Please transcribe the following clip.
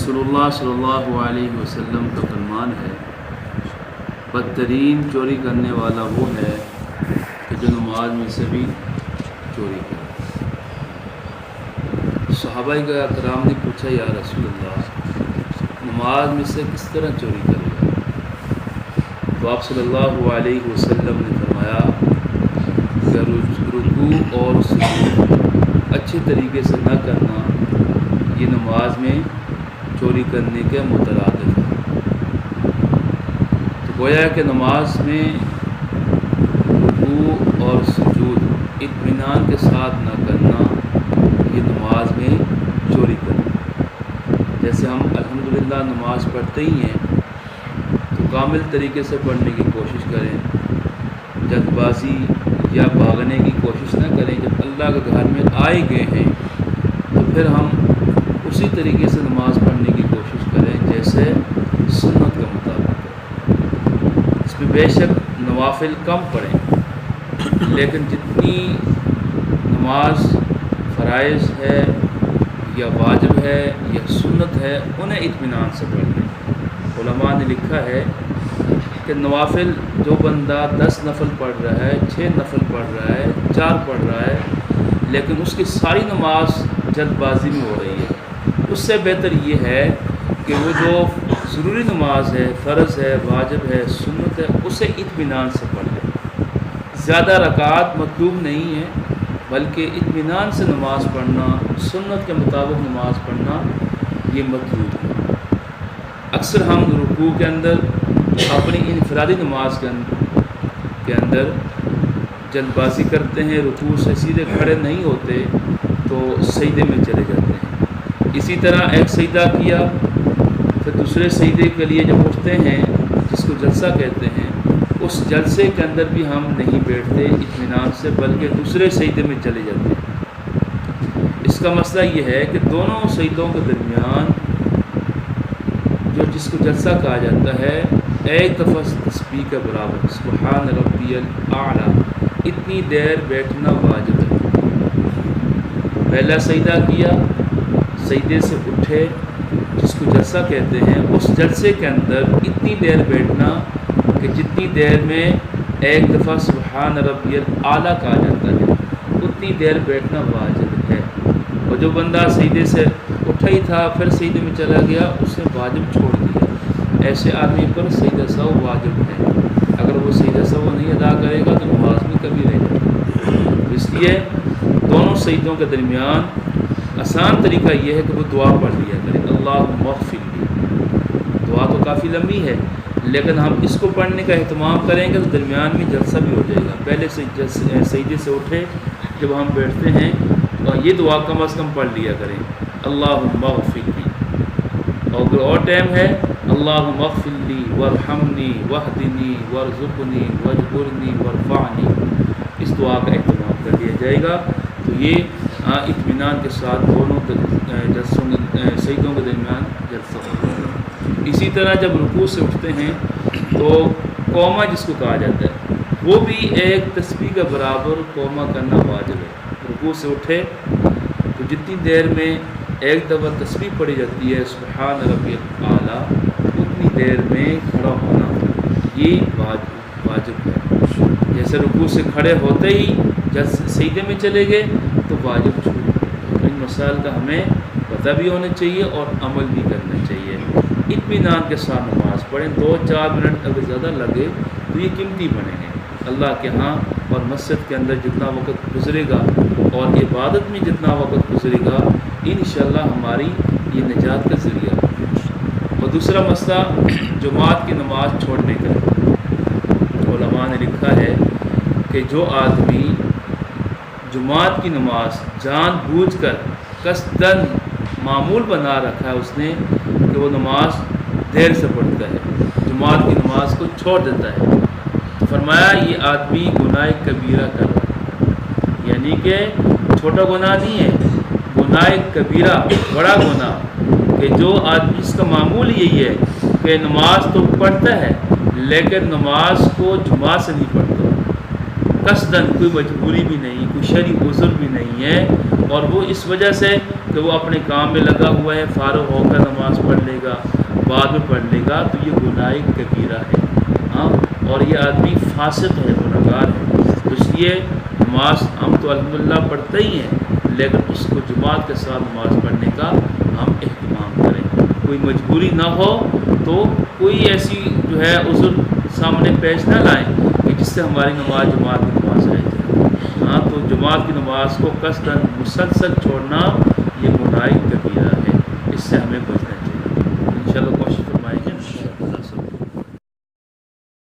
رسول اللہ صلی اللہ علیہ وسلم کا فرمان ہے، بدترین چوری کرنے والا وہ ہے کہ جو نماز میں سے بھی چوری کرے۔ صحابہ کرام نے پوچھا، یا رسول اللہ، نماز میں سے کس طرح چوری کرے گا؟ تو آپ صلی اللہ علیہ وسلم نے فرمایا کہ رکوع اور سجود اچھے طریقے سے نہ کرنا یہ نماز میں چوری کرنے کے مترادف ہے۔ تو گویا کہ نماز میں رکوع اور سجود اطمینان کے ساتھ نہ کرنا یہ نماز میں چوری کرنا۔ جیسے ہم الحمدللہ نماز پڑھتے ہی ہیں تو کامل طریقے سے پڑھنے کی کوشش کریں، جلد بازی یا بھاگنے کی کوشش نہ کریں۔ جب اللہ کے گھر میں آئے گئے ہیں تو پھر ہم اسی طریقے سے نماز پڑھنے کی کوشش کریں جیسے سنت کے مطابق۔ اس میں بے شک نوافل کم پڑھیں، لیکن جتنی نماز فرائض ہے یا واجب ہے یا سنت ہے انہیں اطمینان سے پڑھ لیں۔ علماء نے لکھا ہے کہ نوافل جو بندہ 10 نفل پڑھ رہا ہے، 6 نفل پڑھ رہا ہے، 4 پڑھ رہا ہے، لیکن اس کی ساری نماز جلد بازی میں ہو رہی ہے، اس سے بہتر یہ ہے کہ وہ جو ضروری نماز ہے، فرض ہے، واجب ہے، سنت ہے، اسے اطمینان سے پڑھ لے۔ زیادہ رکعات مطلوب نہیں ہے، بلکہ اطمینان سے نماز پڑھنا، سنت کے مطابق نماز پڑھنا یہ مطلوب ہے۔ اکثر ہم رکوع کے اندر اپنی انفرادی نماز کے اندر جلد بازی کرتے ہیں، رکوع سے سیدھے کھڑے نہیں ہوتے تو سجدے میں چلے جاتے ہیں۔ اسی طرح ایک سجدہ کیا، پھر دوسرے سجدے کے لیے جب اٹھتے ہیں جس کو جلسہ کہتے ہیں، اس جلسے کے اندر بھی ہم نہیں بیٹھتے اطمینان سے، بلکہ دوسرے سجدے میں چلے جاتے ہیں۔ اس کا مسئلہ یہ ہے کہ دونوں سجدوں کے درمیان جس کو جلسہ کہا جاتا ہے، ایک دفعہ تسبیح کے برابر سبحان ربی الاعلیٰ اتنی دیر بیٹھنا واجب ہے۔ پہلا سجدہ کیا، سجدے سے اٹھے جس کو جلسہ کہتے ہیں، اس جلسے کے اندر اتنی دیر بیٹھنا کہ جتنی دیر میں ایک دفعہ سبحان ربی الاعلیٰ کہا جاتا ہے اتنی دیر بیٹھنا واجب ہے۔ اور جو بندہ سجدے سے اٹھا ہی تھا پھر سجدے میں چلا گیا، اس نے واجب چھوڑ دیا۔ ایسے آدمی پر سجدہ سہو واجب ہے، اگر وہ سجدہ سہو نہیں ادا کرے گا تو نماز میں کبھی رہ جائے گا۔ اس لیے دونوں سجدوں کے درمیان آسان طریقہ یہ ہے کہ وہ دعا پڑھ لیا کرے، اللہم اغفر لی۔ دعا تو کافی لمبی ہے، لیکن ہم اس کو پڑھنے کا اہتمام کریں گے تو درمیان میں جلسہ بھی ہو جائے گا۔ پہلے سجدے سے اٹھے جب ہم بیٹھتے ہیں تو یہ دعا کم از کم پڑھ لیا کریں، اللہم اغفر لی۔ اور اگر اور ٹائم ہے، اللہم اغفر لی وارحمنی واہدنی وارزقنی واجبرنی وارفعنی، اس دعا کا اہتمام کر لیا جائے گا۔ تو یہ اطمینان کے ساتھ دونوں سجدوں کے درمیان جلسہ ہوگا۔ اسی طرح جب رکوع سے اٹھتے ہیں تو قومہ جس کو کہا جاتا ہے، وہ بھی ایک تسبیح کے برابر قومہ کرنا واجب ہے۔ رکوع سے اٹھے تو جتنی دیر میں ایک دفعہ تسبیح پڑھی جاتی ہے سبحان ربی الاعلیٰ، اتنی دیر میں کھڑا ہونا یہ واجب ہے۔ جیسے رکوع سے کھڑے ہوتے ہی جب سجدے میں چلے گئے تو واجب چھوٹ گئے۔ ان مسائل کا ہمیں پتہ بھی ہونا چاہیے اور عمل بھی کرنا چاہیے۔ اطمینان کے ساتھ نماز پڑھیں، 2-4 منٹ اگر زیادہ لگے تو یہ قیمتی بنے ہیں اللہ کے ہاں، اور مسجد کے اندر جتنا وقت گزرے گا اور عبادت میں جتنا وقت گزرے گا انشاءاللہ ہماری یہ نجات کا ذریعہ ہے۔ اور دوسرا مسئلہ جماعت کی نماز چھوڑنے کا ہے۔ علماء نے لکھا ہے کہ جو آدمی جماعت کی نماز جان بوجھ کر قصداً معمول بنا رکھا ہے اس نے کہ وہ نماز دیر سے پڑھتا ہے، جماعت کی نماز کو چھوڑ دیتا ہے، تو فرمایا یہ آدمی گناہ کبیرہ کر رہا ہے۔ یعنی کہ چھوٹا گناہ نہیں ہے، گناہ کبیرہ، بڑا گناہ، کہ جو آدمی اس کا معمول یہی ہے کہ نماز تو پڑھتا ہے لیکن نماز کو جماعت سے نہیں پڑھتا، قصداً، کوئی مجبوری بھی نہیں، کوئی شرعی عذر بھی نہیں ہے، اور وہ اس وجہ سے کہ وہ اپنے کام میں لگا ہوا ہے، فارغ ہو کر نماز پڑھ لے گا، بعد میں پڑھ لے گا، تو یہ گناہ کبیرہ ہے، ہاں، اور یہ آدمی فاسق ہے، گنہگار ہے۔ تو اس لیے نماز ہم تو الحمدللہ پڑھتے ہی ہیں، لیکن اس کو جماعت کے ساتھ نماز پڑھنے کا ہم اہتمام کریں۔ کوئی مجبوری نہ ہو تو کوئی ایسی جو ہے عذر سامنے پیش نہ لائیں کہ جس سے ہماری نماز جماعت کی نماز رہ جائے۔ ہاں، تو جماعت کی نماز کو قصداً مسلسل چھوڑنا یہ گناہ کبیرہ ہے، اس سے ہمیں بچنا چاہیے۔ انشاءاللہ کوشش